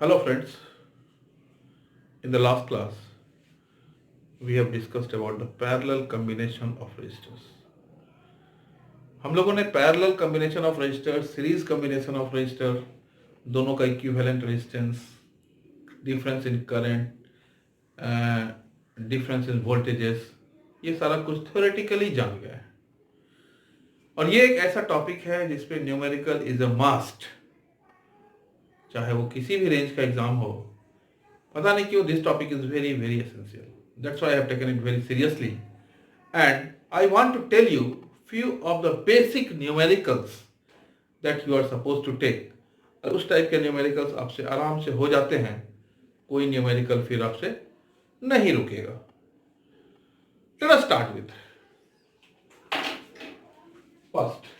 Hello friends, in the last class we have discussed about the parallel combination of resistors. हम लोगों ने parallel combination of register, series combination of register, दोनों का equivalent resistance, difference in current, difference in voltages, ये सारा कुछ theoretically जान गया है। और ये एक ऐसा टॉपिक है जिसपे न्यूमेरिकल इज अ मस्ट, चाहे वो किसी भी रेंज का एग्जाम हो। पता नहीं क्यों this topic is very very essential, that's why I have taken it very seriously and I want to tell you few of the basic numericals that you are supposed to take. और उस type के numericals आपसे आराम से हो जाते हैं, कोई न्यूमेरिकल फिर आपसे नहीं रुकेगा। Let us start with first.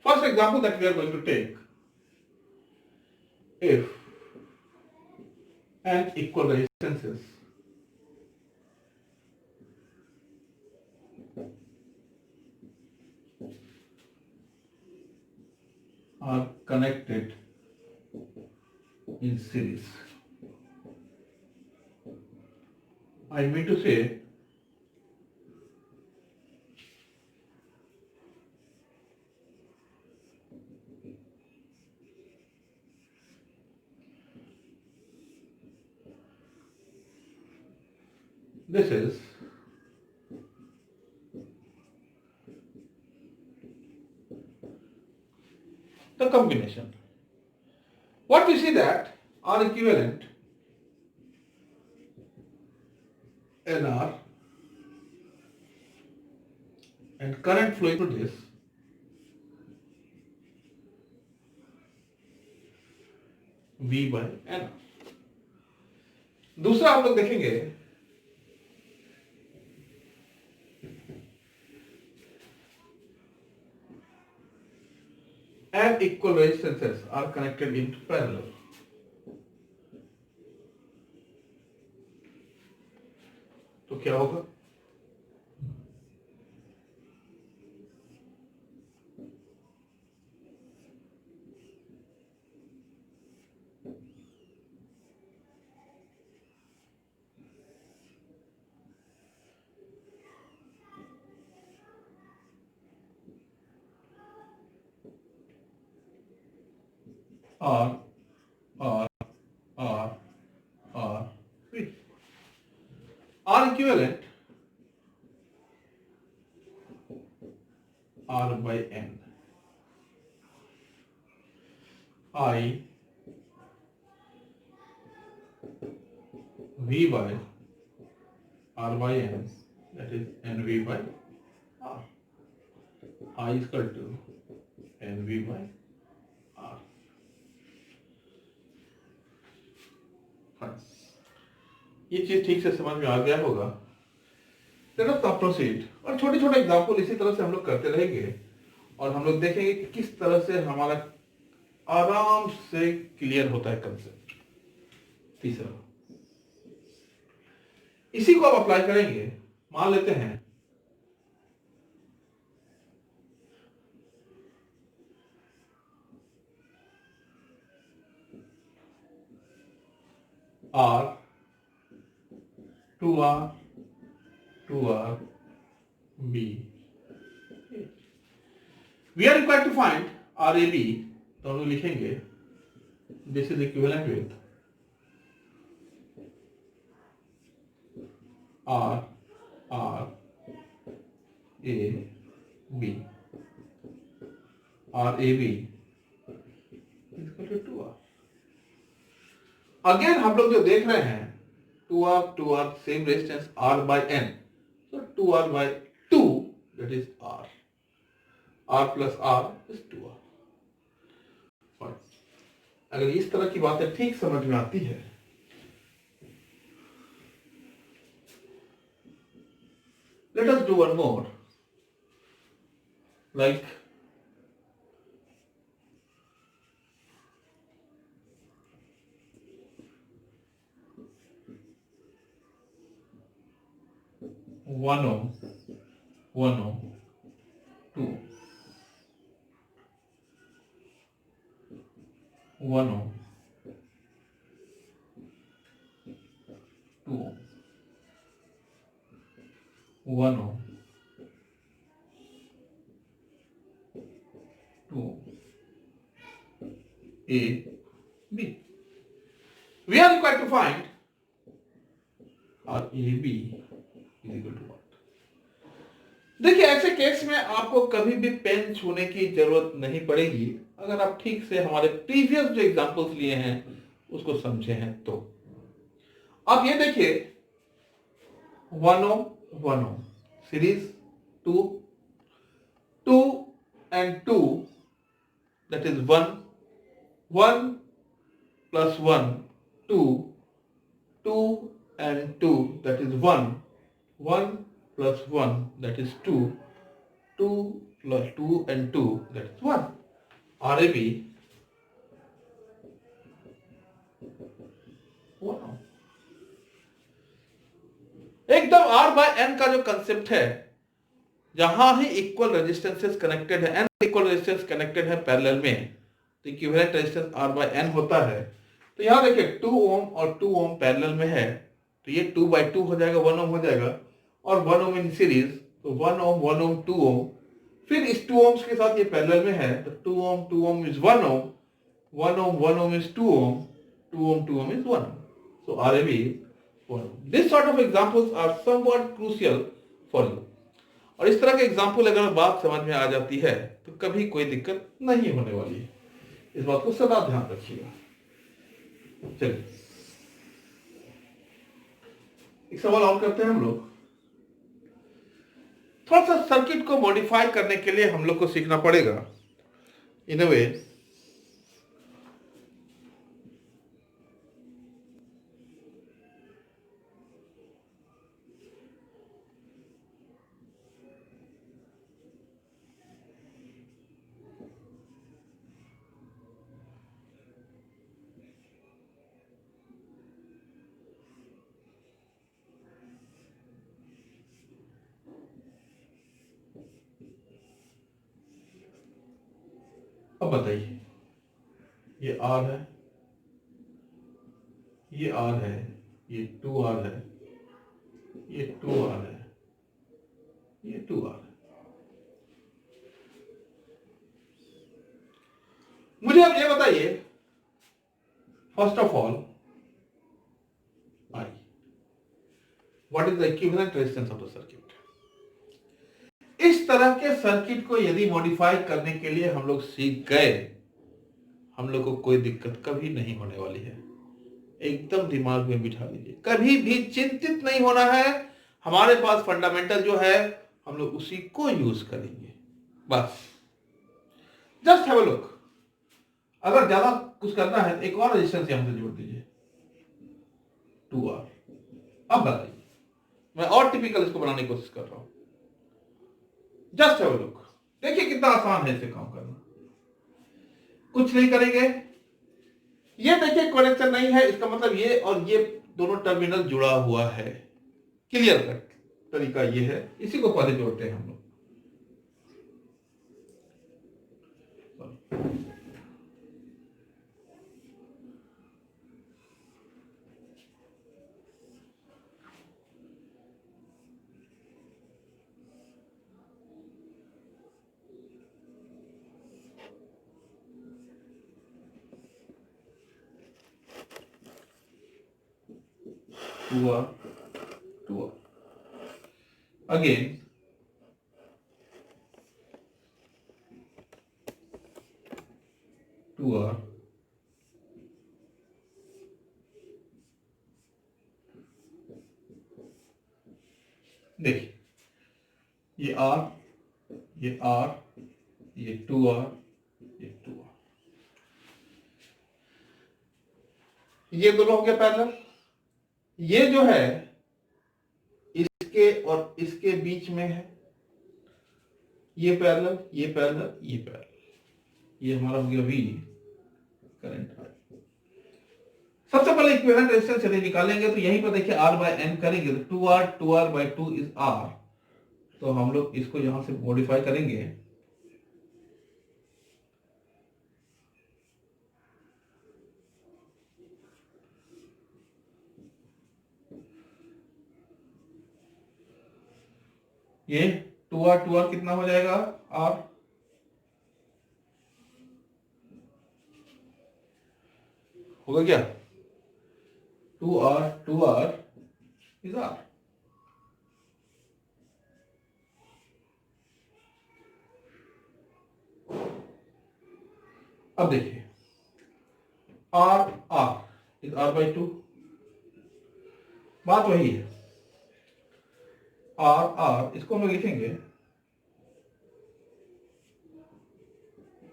First example that we are going to take, if n equal resistances are connected in series. I mean to say this is the combination. What we see that R equivalent NR and current flowing through this V by N. दूसरा हम लोग देखेंगे n equal resistances are connected in parallel. तो क्या होगा? R, R, R, R, V. R equivalent R by N. I V by R by N, that is NV by R. I is equal to NV by R. ये चीज ठीक से समझ में आ गया होगा। लेट अस नाउ प्रोसीड, और छोटे छोटे एग्जांपल इसी तरह से हम लोग करते रहेंगे और हम लोग देखेंगे कि किस तरह से हमारा आराम से क्लियर होता है कंसेप्ट। तीसरा, इसी को आप अप्लाई करेंगे। मान लेते हैं R 2R 2R B. We are required to find RAB, तो हम लोग लिखेंगे this is equivalent with R R A B. RAB is equal to 2R. Again हम लोग जो देख रहे हैं 2R same resistance R by N, so 2R by 2 that is R plus R is 2R. Fine. अगर इस तरह की बातें ठीक समझ में आती है, let us do one more, like one ohm, 2 ohm, 1 ohm, 2 ohm, 1 ohm, 2 ohm, A, B. We are required to find our AB is equal to what? देखिए, ऐसे केस में आपको कभी भी पेन छूने की जरूरत नहीं पड़ेगी अगर आप ठीक से हमारे प्रीवियस जो एग्जांपल्स लिए हैं उसको समझे हैं तो। अब ये देखिए, 1 ohm 1 ohm series 2 2 and 2, that is 1 1 plus 1 2 2 and 2, that is 1 1 plus 1, that is 2 2 plus 2 and 2, that is 1। RAB 1 ohm। एकदम R by N का जो कंसेप्ट है, जहां ही इक्वल रेजिस्टेंसेस कनेक्टेड है, n इक्वल रेजिस्टेंस कनेक्टेड है पैरेलल में, तो equivalent resistance R by N होता है। तो यहां देखिए 2 ओम और 2 ओम पैरेलल में है, तो ये 2 by 2 हो जाएगा, 1 ओम हो जाएगा, और 1 ओम इन सीरीज, तो 1 ओम 1 ओम 2 ओम, फिर इस 2 ओम्स के साथ ये पैरेलल में है, तो 2 ohm is 1 ohm, 1 ohm is 2 ohm, 2 ohm is 1 ohm. So RAB is 1 ohm. This sort of examples are somewhat crucial for you. और इस तरह के एग्जाम्पल अगर बात समझ में आ जाती है तो कभी कोई दिक्कत नहीं होने वाली है, इस बात को सदा ध्यान रखिएगा। चलिए एक सवाल और करते हैं हम लोग। थोड़ा सा सर्किट को मॉडिफाई करने के लिए हम लोग को सीखना पड़ेगा इन अ वे। अब बताइए, ये R है, ये R है, ये 2R है, ये 2R है, ये 2R है। मुझे अब ये बताइए, first of all I, what is the equivalent resistance of the circuit. इस तरह के सर्किट को यदि मॉडिफाई करने के लिए हम लोग सीख गए, हम लोग को कोई दिक्कत कभी नहीं होने वाली है। एकदम दिमाग में बिठा लीजिए, कभी भी चिंतित नहीं होना है। हमारे पास फंडामेंटल जो है हम लोग उसी को यूज करेंगे, बस। Just have a look. अगर ज्यादा कुछ करना है एक और रेजिस्टेंस यहां से जोड़ दीजिए, 2R। अब बताइए, मैं और टिपिकल इसको बनाने की कोशिश कर रहा हूं। जस्ट हैव अ लुक, देखिए कितना आसान है इसे काम करना। कुछ नहीं करेंगे, ये देखिए कनेक्शन नहीं है, इसका मतलब ये और ये दोनों टर्मिनल जुड़ा हुआ है। क्लियर कट तरीका ये है, इसी को पहले जोड़ते हैं हम लोग। 2R 2R again 2R देखिए, ये R, ये R, ये 2R, ये 2R। ये दोनों हो गया पैरेलल। ये जो है इसके और इसके बीच में है, ये पैरेलल, ये पैरेलल, ये पैरेलल। ये हमारा हो गया V करंट I। सबसे पहले इक्विवेलेंट रेजिस्टेंस यदि निकालेंगे तो यहीं पर देखिए R बाय N करेंगे तो 2R बाय 2 इज R। तो हम लोग इसको यहां से मॉडिफाई करेंगे, ये 2R कितना हो जाएगा R, होगा क्या 2R इज R। अब देखिए R इज R बाई 2, बात वही है। R इसको हम लोग लिखेंगे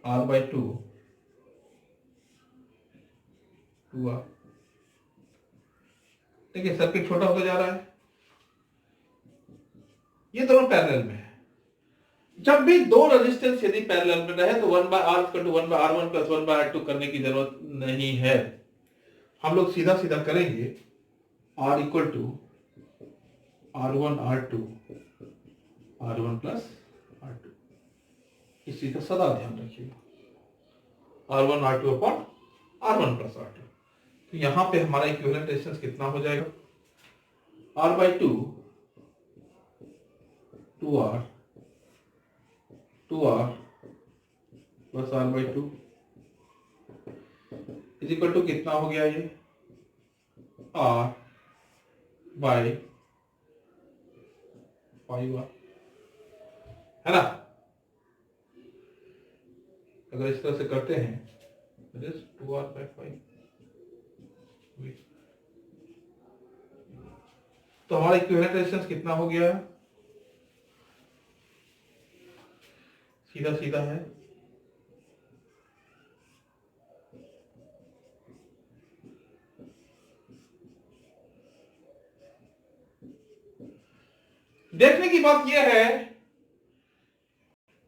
R बाई 2 2R। देखिए सर्किट छोटा होता जा रहा है, ये दोनों पैरेलल में है। जब भी दो रेजिस्टेंस यदि पैरेलल में रहे तो 1/R equal to 1/R1 plus 1/R2 करने की जरूरत नहीं है। हम लोग सीधा सीधा करेंगे R equal to R1 R1 plus R2। इस चीज का सदा ध्यान रखिएगा, R1 R2 upon R1 plus R2। तो यहां पे हमारा इक्विवेलेंट रेजिस्टेंस कितना हो जाएगा R by 2 2R plus R by 2 is equal to कितना हो गया ये R बाई 5R, है ना। अगर इस तरह से करते हैं तो 2R बाई 5, तो हमारा इक्विवेलेंट रेजिस्टेंस कितना हो गया, सीधा सीधा है देखने की बात यह है,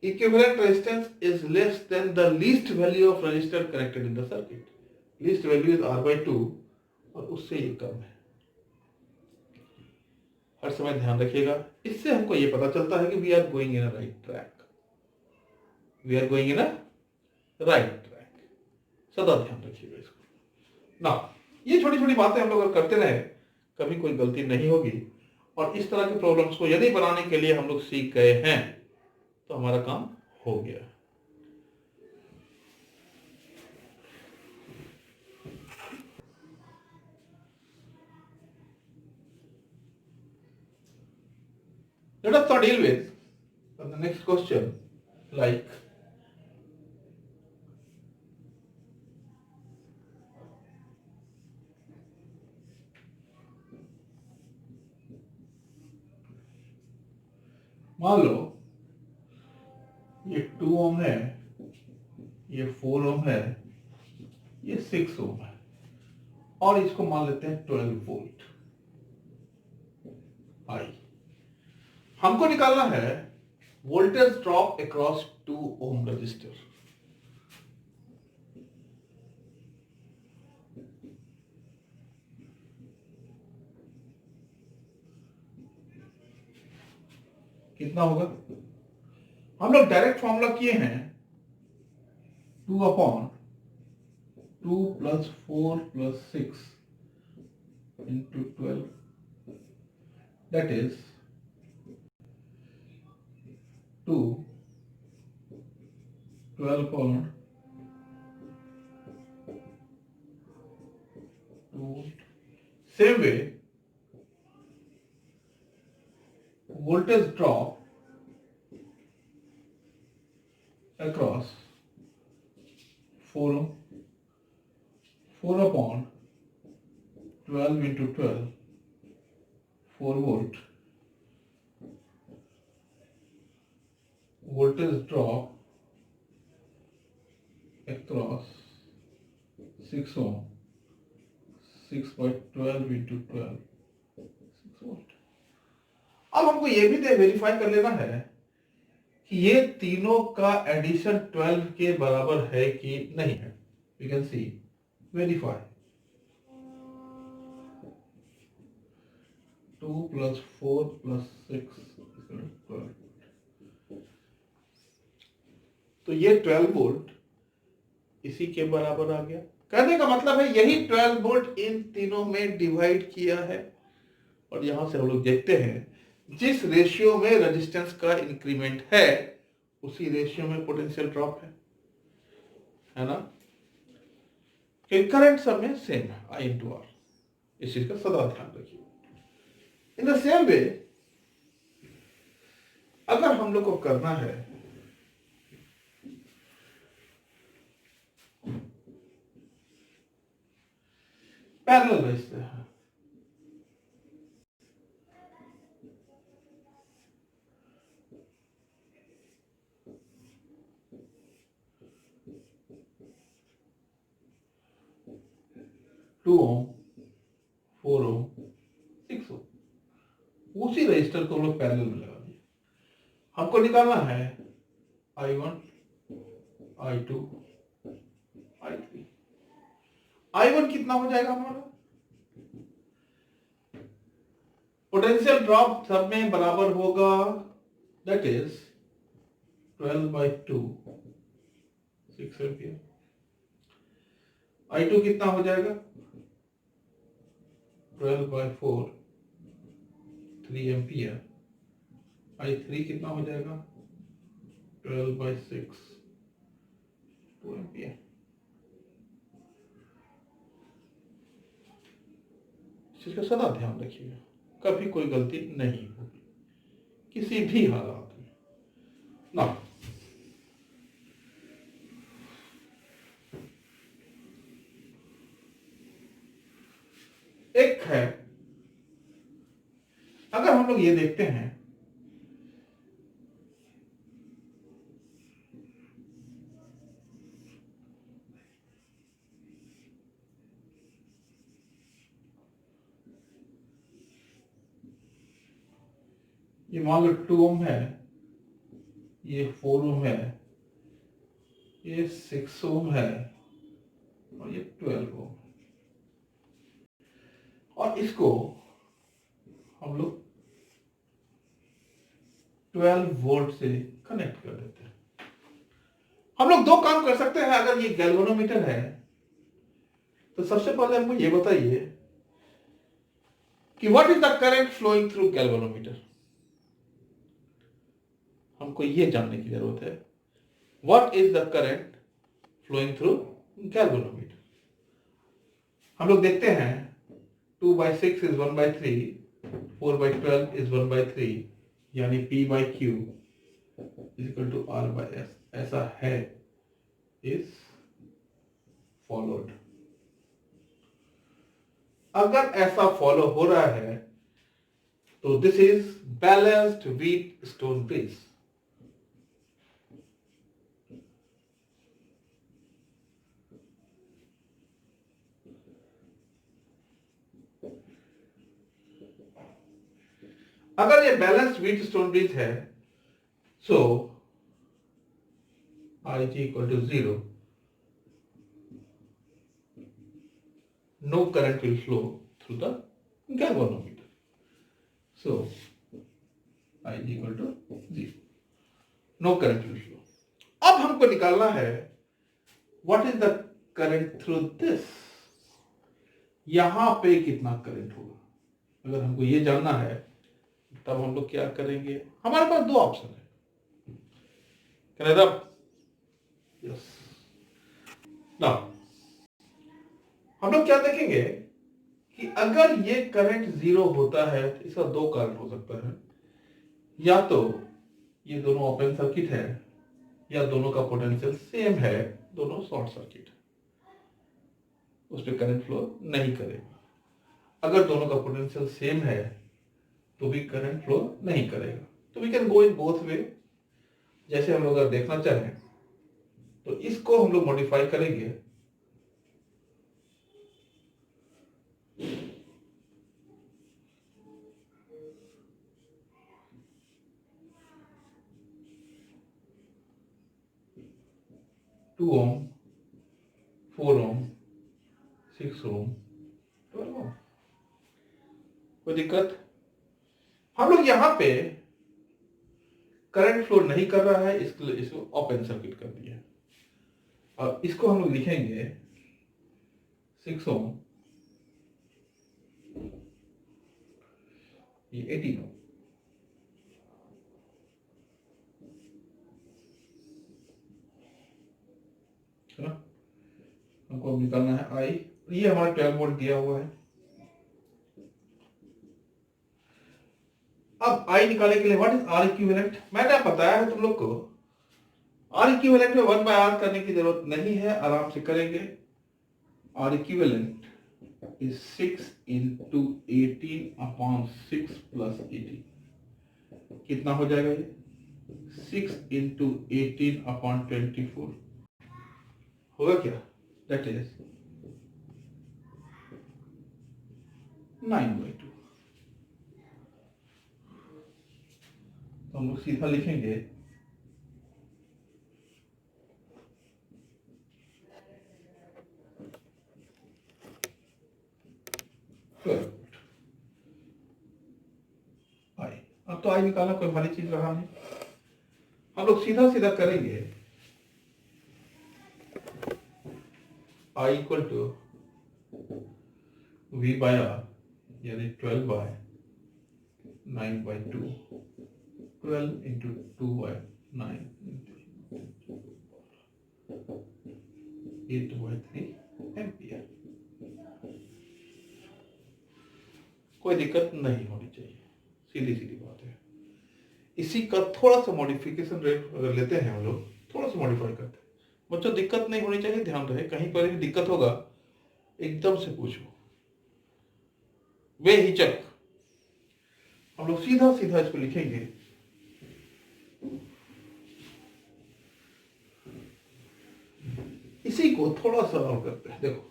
equivalent resistance is less than the least value of register connected in the circuit. Least value is R by 2 और उससे ये कम है। हर समय ध्यान रखिएगा, इससे हमको ये पता चलता है कि we are going in a right track, we are going in a right track. सदा ध्यान रखिएगा इसको ना। ये छोटी छोटी बातें हम लोग अगर करते रहे कभी कोई गलती नहीं होगी, और इस तरह के प्रॉब्लम्स को यदि बनाने के लिए हम लोग सीख गए हैं तो हमारा काम हो गया। Let us now deal with the next question, like मान लो ये 2 ओम है, ये 4 ओम है, ये 6 ओम है, और इसको मान लेते हैं 12 वोल्ट आई। हमको निकालना है voltage drop across 2 ohm resistor. कितना होगा, हम लोग डायरेक्ट फॉर्मूला किए हैं 2 upon 2 plus 4 plus 6 into 12, that is 2 12 upon 2। Same way voltage drop across 4 ohm, 4 upon 12 into 12, 4 volt. Voltage drop across 6 ohm, 6/12 into 12, 6 volt. अब हमको ये भी वेरीफाई कर लेना है कि ये तीनों का एडिशन 12 के बराबर है कि नहीं है। You can see verify 2 + 4 + 6 = 12। तो ये 12 वोल्ट इसी के बराबर आ गया। कहने का मतलब है यही 12 वोल्ट इन तीनों में डिवाइड किया है। और यहां से हम लोग देखते हैं जिस रेशियो में रेजिस्टेंस का इंक्रीमेंट है उसी रेशियो में पोटेंशियल ड्रॉप है ना। करंट सब में सेम है, I/R। इस चीज का सदा ध्यान रखिए। इन द सेम वे अगर हम लोग को करना है पैरेलल रेजिस्टर है, टू ओम, 4 ओम, 6 ओम, उसी रजिस्टर को हम लोग पैरेलल में लगा दिए। हमको निकालना है I1, I2, I3। I1 कितना हो जाएगा हमारा? पोटेंशियल ड्रॉप सब में बराबर होगा, दैट इज 12/2, 6 एम्पियर। I2 कितना हो जाएगा? 12/4, 3 एम्पियर। I3 कितना हो जाएगा? 12/6, 2 एम्पियर। इसका सदा ध्यान रखिएगा, कभी कोई गलती नहीं होगी किसी भी हालात में ना। एक है, अगर हम लोग ये देखते हैं ये मान लो 2 ओम है, ये 4 ओम है, ये 6 ओम है और ये 12 ओम। और इसको हम लोग 12 वोल्ट से कनेक्ट कर देते हैं। हम लोग दो काम कर सकते हैं। अगर ये गैल्वेनोमीटर है तो सबसे पहले हमको ये बताइए कि what is the current flowing through galvanometer. हमको ये जानने की जरूरत है, what is the current flowing through galvanometer. हम लोग देखते हैं 2/6 इज 1/3, 4/12 इज 1/3, यानी P/Q = R/S। ऐसा है, इज फॉलोड। अगर ऐसा फॉलो हो रहा है तो this is balanced wheat stone bridge. अगर ये बैलेंस्ड व्हीट स्टोन ब्रिज है सो IG = 0, no current will flow through the galvanometer, so IG = 0, no current will flow। अब हमको निकालना है what is the current through this, यहां पे कितना करंट होगा। अगर हमको ये जानना है तब हम लोग क्या करेंगे, हमारे पास दो ऑप्शन है। यस, नाउ हम लोग क्या देखेंगे कि अगर ये करंट 0 होता है तो इसका दो कारण हो सकता है। या तो ये दोनों ओपन सर्किट है या दोनों का पोटेंशियल सेम है, दोनों शॉर्ट सर्किट है, उस पर करंट फ्लो नहीं करेगा। अगर दोनों का पोटेंशियल सेम है तो भी करंट फ्लो नहीं करेगा। तो we can go in both way. जैसे हम लोग अगर देखना चाहें तो इसको हम लोग मॉडिफाई करेंगे 2 ohm, 4 ohm, 6 ohm, 12 ohm। कोई दिक्कत? हम लोग यहाँ पे करंट फ्लो नहीं कर रहा है, इसको ओपन सर्किट कर दिया और इसको हम लोग लिखेंगे 6 ओम, ये 18 ओम है ना। हमको निकालना है आई, ये हमारा 12 वोल्ट दिया हुआ है। अब आई निकालने के लिए व्हाट इज आर इक्विवेलेंट, मैंने बताया है तुम लोग को। आर इक्विवेलेंट में 1/r करने की जरूरत नहीं है, आराम से करेंगे। R equivalent is 6 into 18/6 + 18। कितना हो जाएगा ये? 6 into 18/24 होगा क्या? That is 9/2। तो हम लोग सीधा लिखेंगे आई। अब तो आई निकालना कोई भारी चीज रहा नहीं, हम लोग सीधा सीधा करेंगे। आई इक्वल टू V/R यानी 12/9/2, 12 into 2/9 8/3 एम्पियर। कोई दिक्कत नहीं होनी चाहिए, सीधी सीधी बात है। इसी का थोड़ा सा मॉडिफिकेशन रेट अगर लेते हैं हम लोग, थोड़ा सा मॉडिफाई करते हैं। बच्चों दिक्कत नहीं होनी चाहिए, ध्यान रहे, कहीं पर भी दिक्कत होगा एकदम से पूछो, बेहिचक। हम लोग सीधा सीधा इसको लिखेंगे इसी को थोड़ा सा और करते हैं। देखो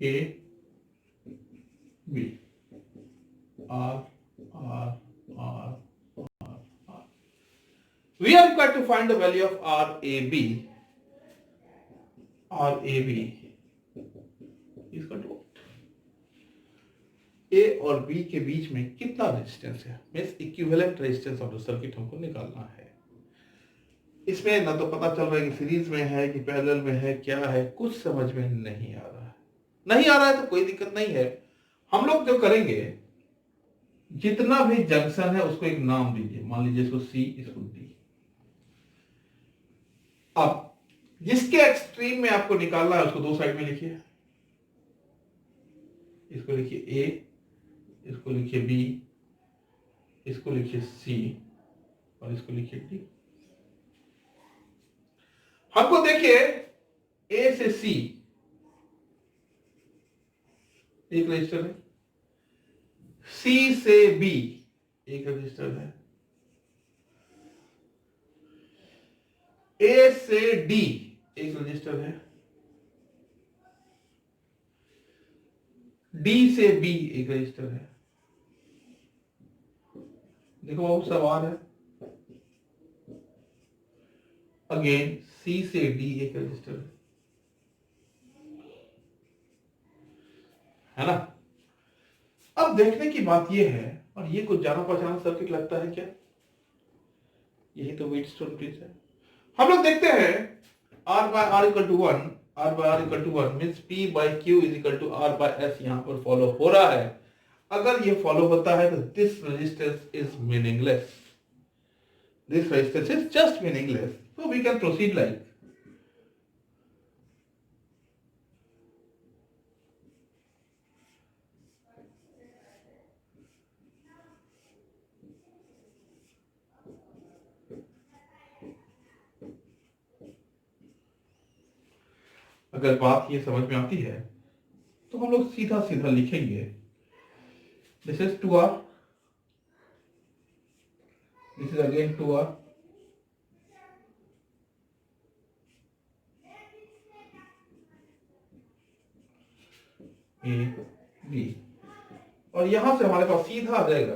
A B R R R R। We are required to find the value of RAB। RAB इसका टू A और B के बीच में कितना रेजिस्टेंस है, means equivalent resistance of the circuit हमको निकालना है। इसमें ना तो पता चल रहा है कि सीरीज में है कि पैरेलल में है, क्या है कुछ समझ में नहीं आ रहा है। नहीं आ रहा है तो कोई दिक्कत नहीं है, हम लोग जो करेंगे जितना भी जंक्शन है उसको एक नाम दीजिए, मान लीजिए इसको C, इसको D। अब जिसके एक्सट्रीम में आपको निकालना है उसको दो साइड में लिखिए, इसको लिखिए A, इसको लिखिए B, इसको लिखिए C और इसको लिखिए D। हमको देखिए A से C एक रजिस्टर है, C से B एक रजिस्टर है, A से D एक रजिस्टर है, D से B एक रजिस्टर है। देखो बहुत सवाल है। अगेन C से D एक रजिस्टर है ना। अब देखने की बात यह है, और ये कुछ जाना पहचाना सर्किट लगता है क्या? यही तो व्हीटस्टोन ब्रिज है। हम लोग देखते हैं R/R = 1, R/R = 1 means P/Q = R/S यहां पर फॉलो हो रहा है। अगर ये फॉलो होता है तो this resistance is meaningless, this resistance is just meaningless, so we can proceed like. अगर बात ये समझ में आती है तो हम लोग सीधा सीधा लिखेंगे this is 2R, this is again 2R, A B, और यहां से हमारे पास सीधा आ जाएगा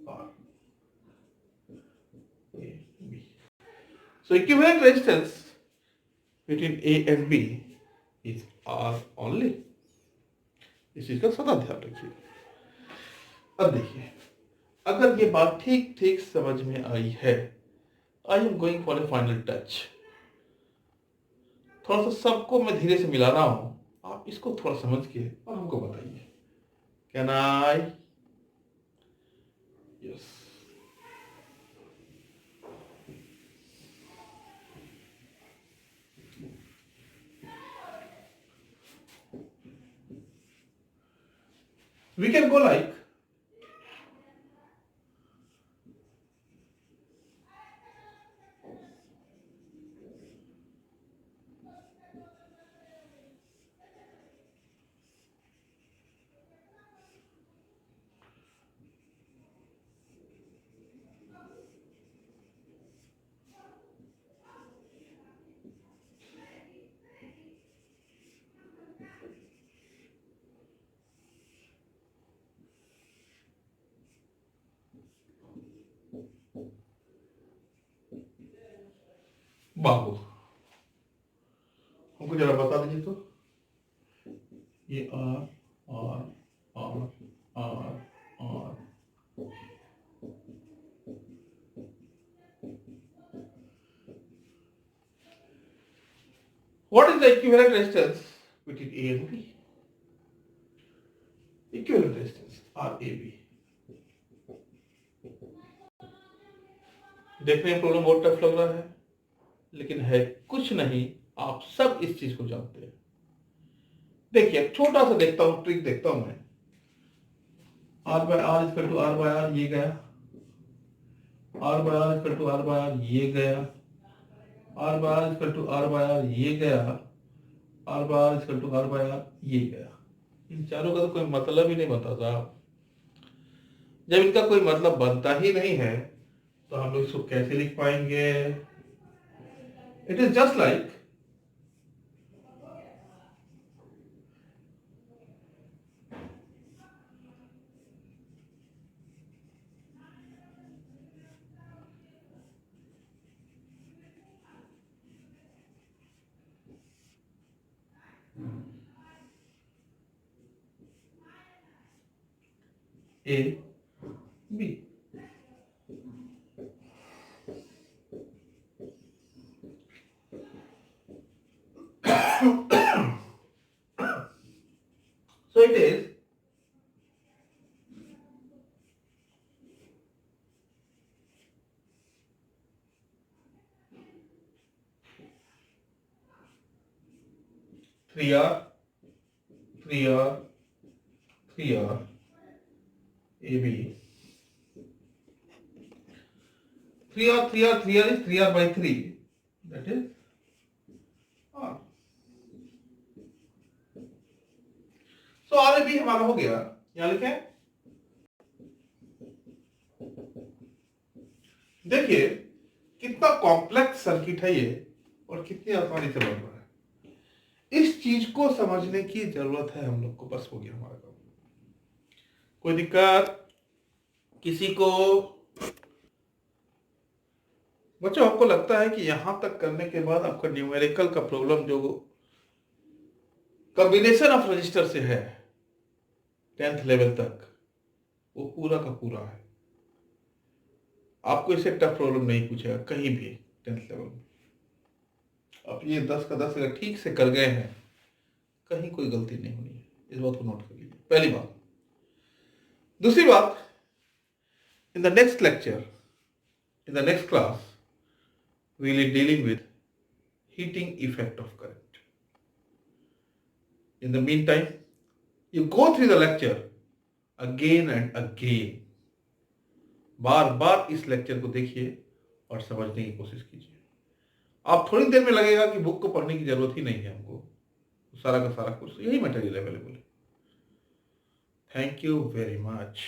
R A B. So equivalent resistance between A and B is R only. इस चीज का सदा ध्यान रखिए। अब देखिए, अगर ये बात ठीक ठीक समझ में आई है, I am going for A final touch. थोड़ा सा सबको मैं धीरे से मिला रहा हूं, आप इसको थोड़ा समझ के और हमको बताइए। Can I? Yes. We can go like बाबू, हमको जरा बता दीजिए तो। ये R R R R R, what is the equivalent resistance between A and B? Equivalent resistance RAB। देखने में प्रॉब्लम बहुत टफ लग रहा है, लेकिन है कुछ नहीं, आप सब इस चीज को जानते हैं। देखिए, छोटा सा देखता हूं, ट्रिक देखता हूं मैं। R by R equal to R by R, ये गया। R by R equal to R by R, ये गया। R by R equal to R by R, ये गया। R by R equal to R by R, ये गया। इन चारों का तो कोई मतलब ही नहीं बनता साहब। जब इनका कोई मतलब बनता ही नहीं है, तो हम लोग इसको कैसे लिख पाएंगे? It is just like A B. So it is three R, three R, three R, AB. 3R, 3R, 3R is 3R by 3. That is R. So RAB हमारा हो गया। यहां लिखें, देखिए कितना कॉम्प्लेक्स सर्किट है ये और कितनी आसानी से बन रहा है। इस चीज को समझने की जरूरत है हम लोग को, बस हो गया हमारा काम। कोई दिक्कत किसी को? बच्चों, आपको लगता है कि यहां तक करने के बाद आपका न्यूमेरिकल का प्रॉब्लम जो कॉम्बिनेशन ऑफ रजिस्टर से है 10th लेवल तक, वो पूरा का पूरा है। आपको इससे टफ प्रॉब्लम नहीं पूछेगा कहीं भी 10th लेवल में। आप ये 10 का 10 अगर ठीक से कर गए हैं, कहीं कोई गलती नहीं होनी है। इस बात को नोट कर लीजिए, पहली बात। दूसरी बात, in the next lecture, in the next class, we will be dealing with heating effect of current. In the meantime, you go through the lecture again and again. बार बार इस लेक्चर को देखिए और समझने की कोशिश कीजिए। आप थोड़ी देर में लगेगा कि बुक को पढ़ने की जरूरत ही नहीं है हमको, सारा का सारा कोर्स यही मटेरियल अवेलेबल है। Thank you very much.